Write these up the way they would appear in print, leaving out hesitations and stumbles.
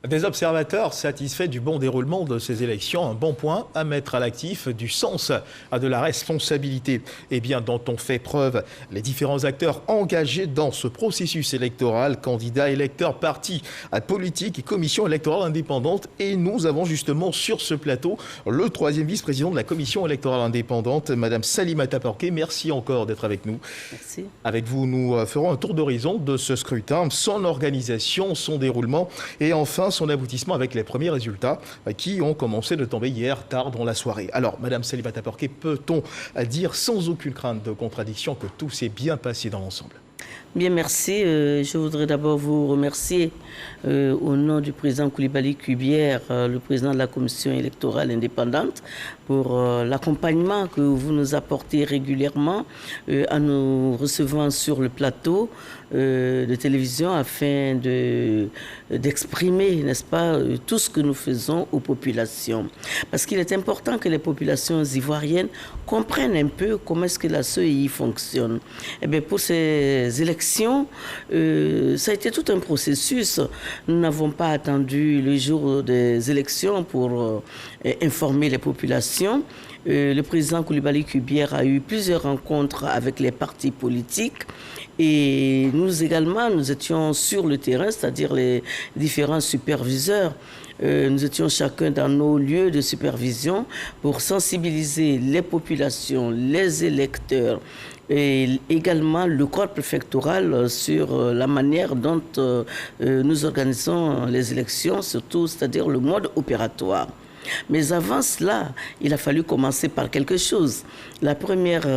Des observateurs satisfaits du bon déroulement de ces élections, un bon point à mettre à l'actif du sens de la responsabilité. Eh bien, dont ont fait preuve les différents acteurs engagés dans ce processus électoral, candidats, électeurs, partis politiques et commissions électorales indépendantes. Et nous avons justement sur ce plateau le troisième vice-président de la commission électorale indépendante, Madame Salimata Porquet. Merci encore d'être avec nous. Merci. Avec vous, nous ferons un tour d'horizon de ce scrutin, son organisation, son déroulement et enfin son aboutissement avec les premiers résultats qui ont commencé de tomber hier tard dans la soirée. Alors, Madame Salimata Porquet, peut-on dire sans aucune crainte de contradiction que tout s'est bien passé dans l'ensemble? Bien, merci. Je voudrais d'abord vous remercier au nom du président Coulibaly Kubière, le président de la commission électorale indépendante, pour l'accompagnement que vous nous apportez régulièrement en nous recevant sur le plateau de télévision afin d'exprimer, n'est-ce pas, tout ce que nous faisons aux populations. Parce qu'il est important que les populations ivoiriennes comprennent un peu comment est-ce que la CEI fonctionne. Eh bien, pour ces élections, ça a été tout un processus. Nous n'avons pas attendu le jour des élections pour informer les populations. Le président Coulibaly Kubière a eu plusieurs rencontres avec les partis politiques et nous également, nous étions sur le terrain, c'est-à-dire les différents superviseurs. Nous étions chacun dans nos lieux de supervision pour sensibiliser les populations, les électeurs et également le corps préfectoral sur la manière dont nous organisons les élections, surtout, c'est-à-dire le mode opératoire. Mais avant cela, il a fallu commencer par quelque chose. La première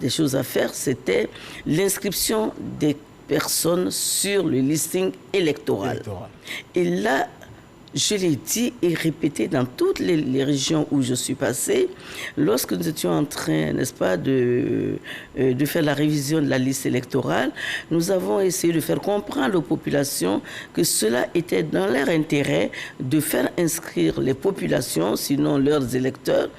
des choses à faire, c'était l'inscription des personnes sur le listing électoral. Et là, je l'ai dit et répété dans toutes les régions où je suis passée, lorsque nous étions en train, n'est-ce pas, de faire la révision de la liste électorale, nous avons essayé de faire comprendre aux populations que cela était dans leur intérêt de faire inscrire les populations, sinon leurs électeurs.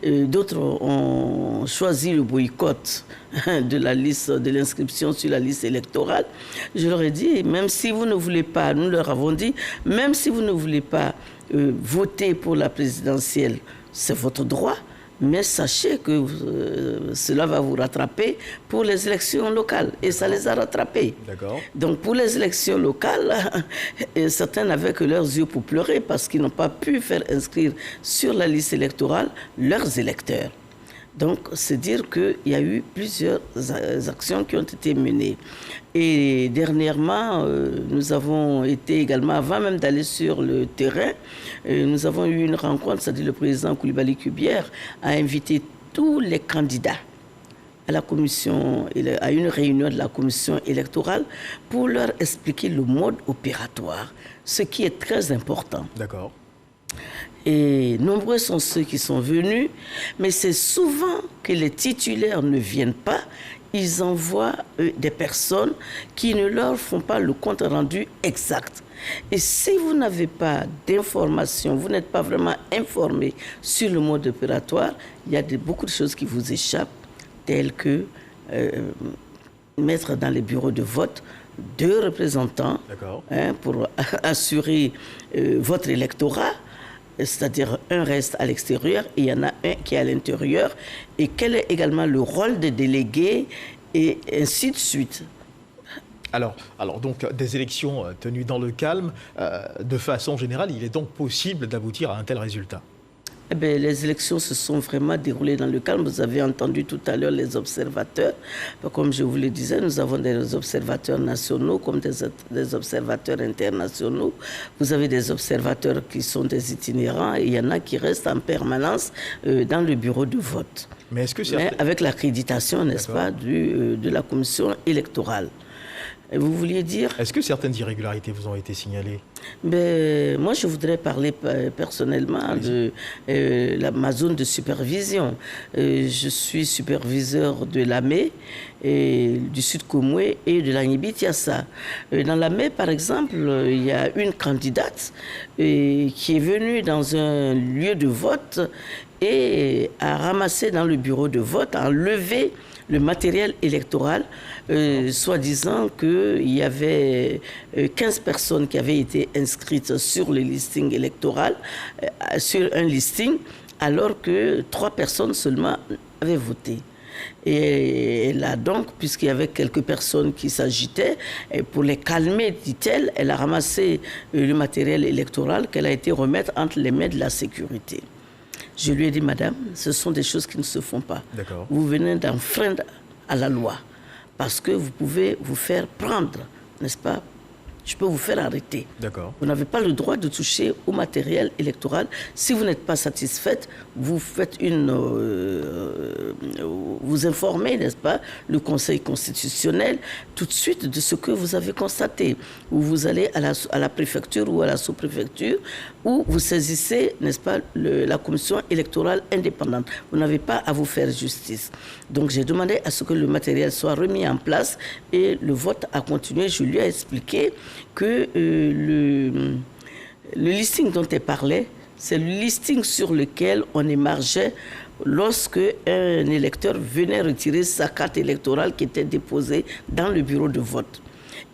D'autres ont choisi le boycott de la liste, de l'inscription sur la liste électorale. Je leur ai dit, même si vous ne voulez pas, nous leur avons dit, même si vous ne voulez pas voter pour la présidentielle, c'est votre droit, mais sachez que cela va vous rattraper pour les élections locales. Et ça les a rattrapés. Donc pour les élections locales, certains n'avaient que leurs yeux pour pleurer parce qu'ils n'ont pas pu faire inscrire sur la liste électorale leurs électeurs. Donc, c'est dire qu'il y a eu plusieurs actions qui ont été menées. Et dernièrement, nous avons été également, avant même d'aller sur le terrain, nous avons eu une rencontre, c'est-à-dire le président Coulibaly Kubière a invité tous les candidats à la commission, à une réunion de la commission électorale pour leur expliquer le mode opératoire, ce qui est très important. D'accord. Et nombreux sont ceux qui sont venus, mais c'est souvent que les titulaires ne viennent pas. Ils envoient des personnes qui ne leur font pas le compte rendu exact. Et si vous n'avez pas d'informations, vous n'êtes pas vraiment informé sur le mode opératoire, il y a beaucoup de choses qui vous échappent, telles que mettre dans les bureaux de vote 2 représentants pour assurer votre électorat. C'est-à-dire un reste à l'extérieur et il y en a un qui est à l'intérieur. Et quel est également le rôle des délégués et ainsi de suite. Alors donc, des élections tenues dans le calme, de façon générale, il est donc possible d'aboutir à un tel résultat? Eh bien, les élections se sont vraiment déroulées dans le calme. Vous avez entendu tout à l'heure les observateurs. Comme je vous le disais, nous avons des observateurs nationaux comme des observateurs internationaux. Vous avez des observateurs qui sont des itinérants et il y en a qui restent en permanence dans le bureau de vote. Mais est-ce que avec l'accréditation, n'est-ce pas, de la commission électorale. Et vous vouliez dire? Est-ce que certaines irrégularités vous ont été signalées? Ben, moi, je voudrais parler personnellement de ma zone de supervision. Je suis superviseur de l'AME, du Sud Komoué et de l'Agnibi-Tiassa. Dans l'AME, par exemple, il y a une candidate qui est venue dans un lieu de vote et a ramassé dans le bureau de vote, a enlevé le matériel électoral, soi-disant qu'il y avait 15 personnes qui avaient été inscrites sur le listing électoral, sur un listing, alors que 3 personnes seulement avaient voté. Et là donc, puisqu'il y avait quelques personnes qui s'agitaient, pour les calmer, dit-elle, elle a ramassé le matériel électoral qu'elle a été remettre entre les mains de la sécurité. Je lui ai dit, madame, ce sont des choses qui ne se font pas. Vous venez d'enfreindre à la loi, parce que vous pouvez vous faire prendre, n'est-ce pas? Je peux vous faire arrêter. Vous n'avez pas le droit de toucher au matériel électoral. Si vous n'êtes pas satisfaite, vous faites vous informez, n'est-ce pas, le Conseil constitutionnel tout de suite de ce que vous avez constaté. Ou vous allez à la préfecture ou à la sous-préfecture, ou vous saisissez, n'est-ce pas, la commission électorale indépendante. Vous n'avez pas à vous faire justice. Donc j'ai demandé à ce que le matériel soit remis en place et le vote a continué. Je lui ai expliqué que le listing dont elle parlait, c'est le listing sur lequel on émargeait lorsque un électeur venait retirer sa carte électorale qui était déposée dans le bureau de vote.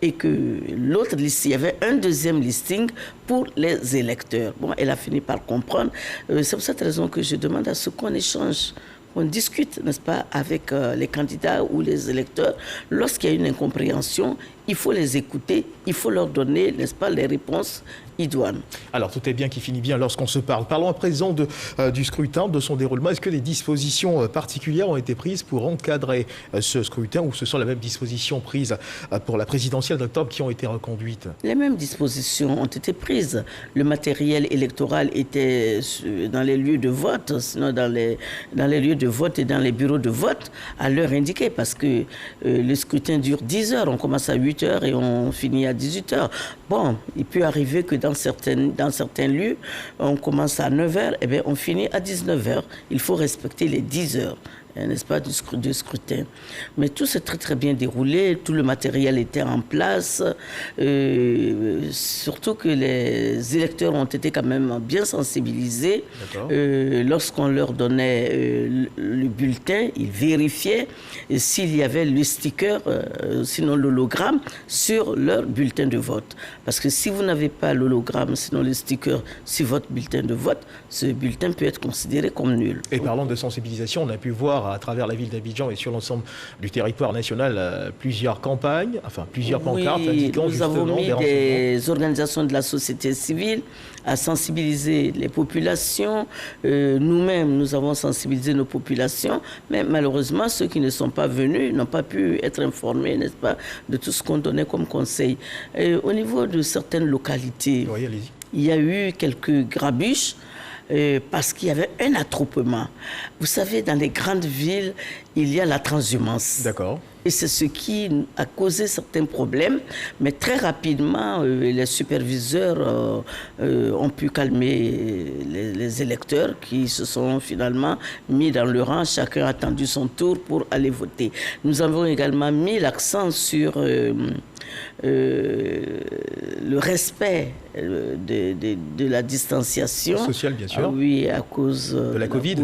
Et que l'autre listing, il y avait un deuxième listing pour les électeurs. Bon, elle a fini par comprendre. C'est pour cette raison que je demande à ce qu'on échange, on discute, n'est-ce pas, avec les candidats ou les électeurs. Lorsqu'il y a une incompréhension, il faut les écouter, il faut leur donner, n'est-ce pas, les réponses idoines. Alors, tout est bien qui finit bien lorsqu'on se parle. Parlons à présent du scrutin, de son déroulement. Est-ce que des dispositions particulières ont été prises pour encadrer ce scrutin, ou ce sont les mêmes dispositions prises pour la présidentielle d'octobre qui ont été reconduites? Les mêmes dispositions ont été prises. Le matériel électoral était dans les lieux de vote, sinon dans les lieux de vote et dans les bureaux de vote à l'heure indiquée, parce que le scrutin dure 10 heures. On commence à 8 heures et on finit à 18 heures. Bon, il peut arriver que dans certains lieux, on commence à 9 heures, et bien on finit à 19 heures. Il faut respecter les 10 heures, n'est-ce pas, du scrutin. Mais tout s'est très très bien déroulé, tout le matériel était en place, surtout que les électeurs ont été quand même bien sensibilisés. Lorsqu'on leur donnait le bulletin, ils vérifiaient s'il y avait le sticker, sinon l'hologramme, sur leur bulletin de vote. Parce que si vous n'avez pas l'hologramme, sinon le sticker sur votre bulletin de vote, ce bulletin peut être considéré comme nul. Et parlant de sensibilisation, on a pu voir à travers la ville d'Abidjan et sur l'ensemble du territoire national plusieurs campagnes, enfin plusieurs pancartes indiquant nous avons mis des organisations de la société civile à sensibiliser les populations. Nous-mêmes, nous avons sensibilisé nos populations, mais malheureusement, ceux qui ne sont pas venus n'ont pas pu être informés, n'est-ce pas, de tout ce qu'on donnait comme conseil. Au niveau de certaines localités, il y a eu quelques grabuches, parce qu'il y avait un attroupement. Vous savez, dans les grandes villes, il y a la transhumance. Et c'est ce qui a causé certains problèmes. Mais très rapidement, les superviseurs ont pu calmer les électeurs qui se sont finalement mis dans le rang. Chacun a attendu son tour pour aller voter. Nous avons également mis l'accent sur le respect de la distanciation sociale, bien sûr. Oui, à cause de la Covid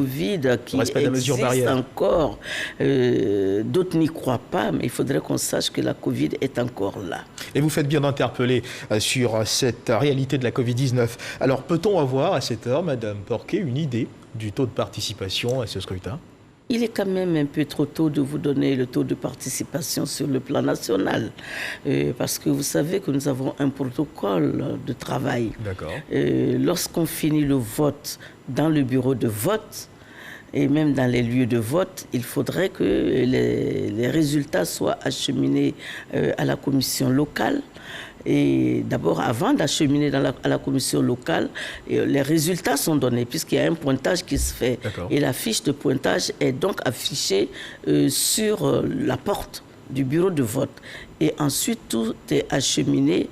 qui existe encore. D'autres n'y croient pas, mais il faudrait qu'on sache que la Covid est encore là. Et vous faites bien d'interpeller sur cette réalité de la Covid-19. Alors, peut-on avoir à cette heure, Madame Porquet, une idée du taux de participation à ce scrutin? Il est quand même un peu trop tôt de vous donner le taux de participation sur le plan national, parce que vous savez que nous avons un protocole de travail. Lorsqu'on finit le vote dans le bureau de vote, et même dans les lieux de vote, il faudrait que les résultats soient acheminés à la commission locale. Et d'abord, avant d'acheminer à la commission locale, les résultats sont donnés, puisqu'il y a un pointage qui se fait. Et la fiche de pointage est donc affichée sur la porte du bureau de vote. Et ensuite, tout est acheminé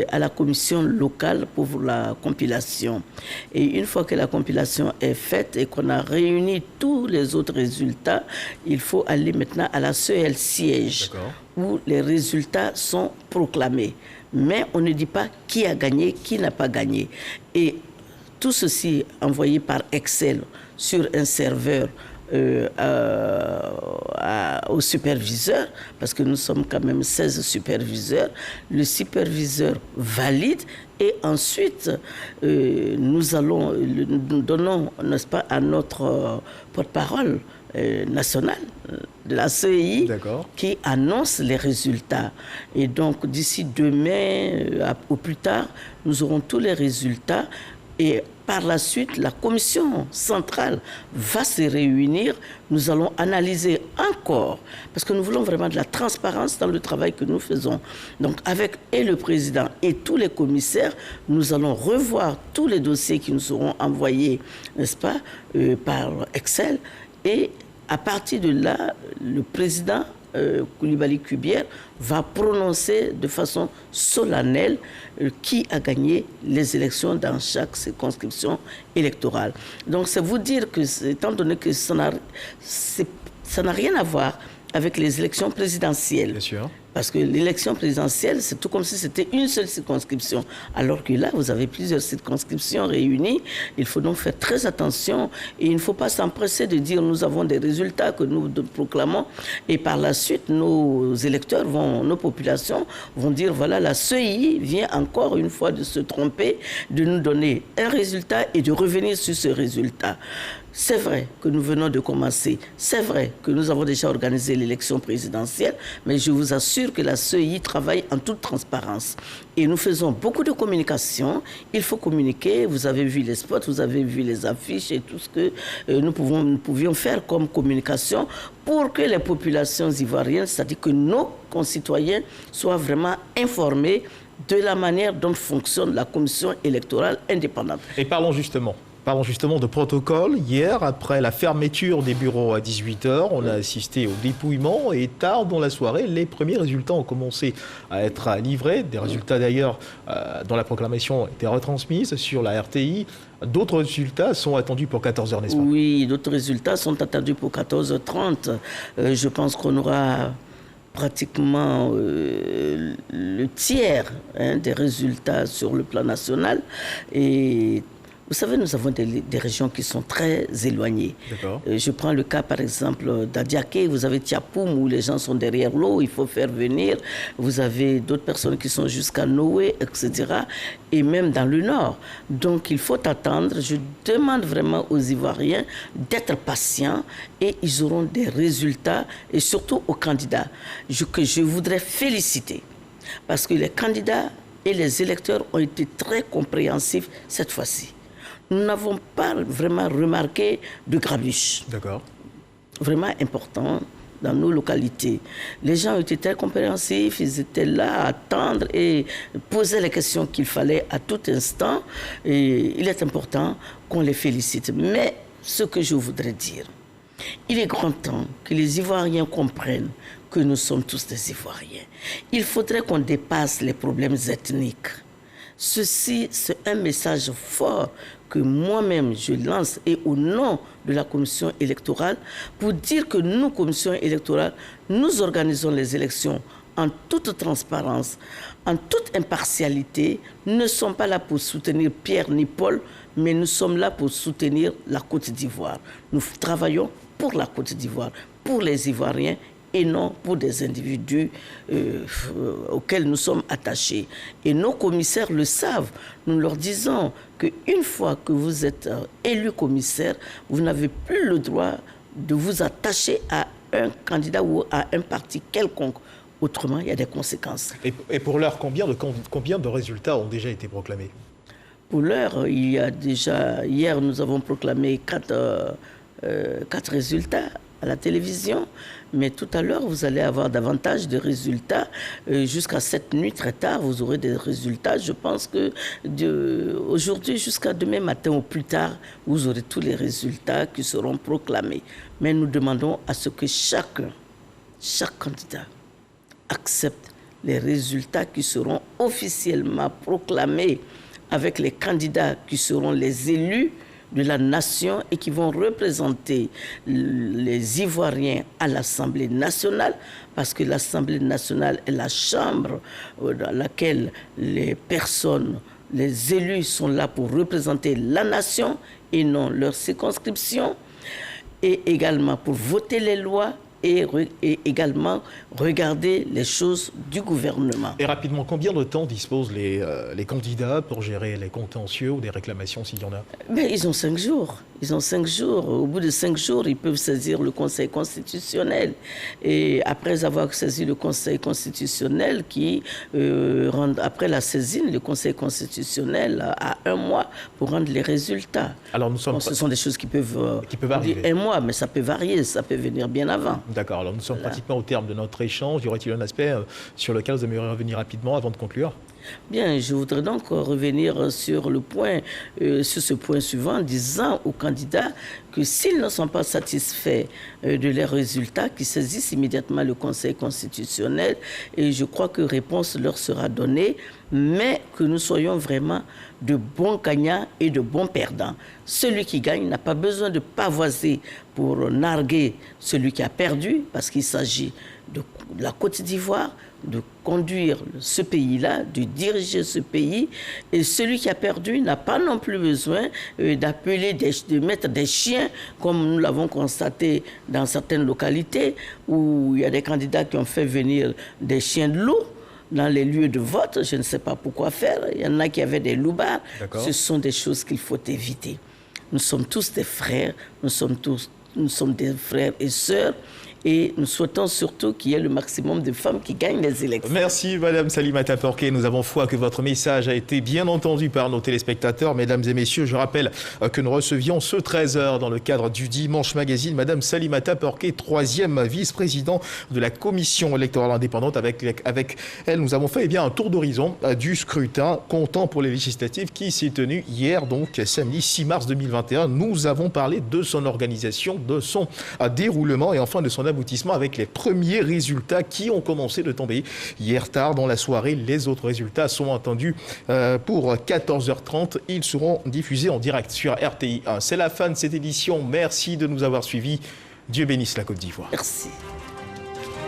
à la commission locale pour la compilation. Et une fois que la compilation est faite et qu'on a réuni tous les autres résultats, il faut aller maintenant à la CEL siège, où les résultats sont proclamés. Mais on ne dit pas qui a gagné, qui n'a pas gagné. Et tout ceci envoyé par Excel sur un serveur au superviseur, parce que nous sommes quand même 16 superviseurs. Le superviseur valide et ensuite nous donnons, n'est-ce pas, à notre porte-parole national de la CEI qui annonce les résultats. Et donc d'ici demain, au plus tard, nous aurons tous les résultats et par la suite, la commission centrale va se réunir. Nous allons analyser encore, parce que nous voulons vraiment de la transparence dans le travail que nous faisons. Donc avec le président et tous les commissaires, nous allons revoir tous les dossiers qui nous seront envoyés, n'est-ce pas, par Excel. Et à partir de là, le président Coulibaly Kubière va prononcer de façon solennelle qui a gagné les élections dans chaque circonscription électorale. Donc c'est vous dire que, étant donné que ça n'a rien à voir avec les élections présidentielles. Bien sûr. Parce que l'élection présidentielle, c'est tout comme si c'était une seule circonscription. Alors que là, vous avez plusieurs circonscriptions réunies. Il faut donc faire très attention. Et il ne faut pas s'empresser de dire nous avons des résultats que nous proclamons. Et par la suite, nos électeurs, nos populations vont dire voilà, la CEI vient encore une fois de se tromper, de nous donner un résultat et de revenir sur ce résultat. C'est vrai que nous venons de commencer, c'est vrai que nous avons déjà organisé l'élection présidentielle, mais je vous assure que la CEI travaille en toute transparence. Et nous faisons beaucoup de communication, il faut communiquer, vous avez vu les spots, vous avez vu les affiches et tout ce que nous pouvions faire comme communication pour que les populations ivoiriennes, c'est-à-dire que nos concitoyens soient vraiment informés de la manière dont fonctionne la commission électorale indépendante. Et parlons justement de protocole. Hier, après la fermeture des bureaux à 18h, on a assisté au dépouillement et tard dans la soirée, les premiers résultats ont commencé à être livrés. Des résultats d'ailleurs dont la proclamation a été retransmise sur la RTI. D'autres résultats sont attendus pour 14h, n'est-ce pas? Oui, d'autres résultats sont attendus pour 14h30. Je pense qu'on aura pratiquement le tiers des résultats sur le plan national. Et vous savez, nous avons des régions qui sont très éloignées. Je prends le cas, par exemple, d'Adiaké. Vous avez Tiapoum, où les gens sont derrière l'eau, il faut faire venir. Vous avez d'autres personnes qui sont jusqu'à Noé, etc. Et même dans le nord. Donc, il faut attendre. Je demande vraiment aux Ivoiriens d'être patients et ils auront des résultats, et surtout aux candidats, que je voudrais féliciter. Parce que les candidats et les électeurs ont été très compréhensifs cette fois-ci. Nous n'avons pas vraiment remarqué de grabuge. D'accord. Vraiment important dans nos localités. Les gens ont été très compréhensifs, ils étaient là à attendre et poser les questions qu'il fallait à tout instant. Et il est important qu'on les félicite. Mais ce que je voudrais dire, il est grand temps que les Ivoiriens comprennent que nous sommes tous des Ivoiriens. Il faudrait qu'on dépasse les problèmes ethniques. Ceci, c'est un message fort que moi-même je lance et au nom de la commission électorale pour dire que nous, commission électorale, nous organisons les élections en toute transparence, en toute impartialité. Nous ne sommes pas là pour soutenir Pierre ni Paul, mais nous sommes là pour soutenir la Côte d'Ivoire. Nous travaillons pour la Côte d'Ivoire, pour les Ivoiriens et non pour des individus auxquels nous sommes attachés. Et nos commissaires le savent. Nous leur disons qu'une fois que vous êtes élu commissaire, vous n'avez plus le droit de vous attacher à un candidat ou à un parti quelconque. Autrement, il y a des conséquences. Et pour l'heure, combien de résultats ont déjà été proclamés? Pour l'heure, il y a déjà... Hier, nous avons proclamé 4 résultats à la télévision, mais tout à l'heure, vous allez avoir davantage de résultats. Jusqu'à cette nuit, très tard, vous aurez des résultats. Je pense que aujourd'hui jusqu'à demain matin au plus tard, vous aurez tous les résultats qui seront proclamés. Mais nous demandons à ce que chaque candidat accepte les résultats qui seront officiellement proclamés avec les candidats qui seront les élus de la nation et qui vont représenter les Ivoiriens à l'Assemblée nationale, parce que l'Assemblée nationale est la chambre dans laquelle les personnes, les élus sont là pour représenter la nation et non leur circonscription. et également pour voter les lois et également regarder les choses du gouvernement. Et rapidement, combien de temps disposent les candidats pour gérer les contentieux ou des réclamations s'il y en a? Ben, ils ont 5 jours. Ils ont 5 jours. Au bout de 5 jours, ils peuvent saisir le Conseil constitutionnel. Et après avoir saisi le Conseil constitutionnel, après la saisine, le Conseil constitutionnel a 1 mois pour rendre les résultats. Alors ce sont des choses qui peuvent arriver. 1 mois, mais ça peut varier, ça peut venir bien avant. D'accord, alors nous sommes pratiquement au terme de notre échange. Y aurait-il un aspect sur lequel vous aimeriez revenir rapidement avant de conclure? Bien, je voudrais donc revenir sur ce point suivant, disant aux candidats que s'ils ne sont pas satisfaits de leurs résultats, qu'ils saisissent immédiatement le Conseil constitutionnel, et je crois que réponse leur sera donnée, mais que nous soyons vraiment de bons gagnants et de bons perdants. Celui qui gagne n'a pas besoin de pavoiser pour narguer celui qui a perdu, parce qu'il s'agit de la Côte d'Ivoire, de conduire ce pays-là, de diriger ce pays. Et celui qui a perdu n'a pas non plus besoin de mettre des chiens, comme nous l'avons constaté dans certaines localités, où il y a des candidats qui ont fait venir des chiens de loup dans les lieux de vote. Je ne sais pas pourquoi faire. Il y en a qui avaient des loupards. Ce sont des choses qu'il faut éviter. Nous sommes tous des frères, nous sommes des frères et sœurs. Et nous souhaitons surtout qu'il y ait le maximum de femmes qui gagnent les élections. Merci Madame Salimata Porquet. Nous avons foi que votre message a été bien entendu par nos téléspectateurs. Mesdames et messieurs, je rappelle que nous recevions ce 13h dans le cadre du Dimanche Magazine Madame Salimata Porquet, 3e vice-président de la Commission électorale indépendante. Avec elle, nous avons fait un tour d'horizon du scrutin comptant pour les législatives qui s'est tenu hier, donc samedi 6 mars 2021. Nous avons parlé de son organisation, de son déroulement et enfin de son aboutissement avec les premiers résultats qui ont commencé de tomber hier tard dans la soirée. Les autres résultats sont attendus pour 14h30. Ils seront diffusés en direct sur RTI 1. C'est la fin de cette édition. Merci de nous avoir suivis. Dieu bénisse la Côte d'Ivoire. Merci.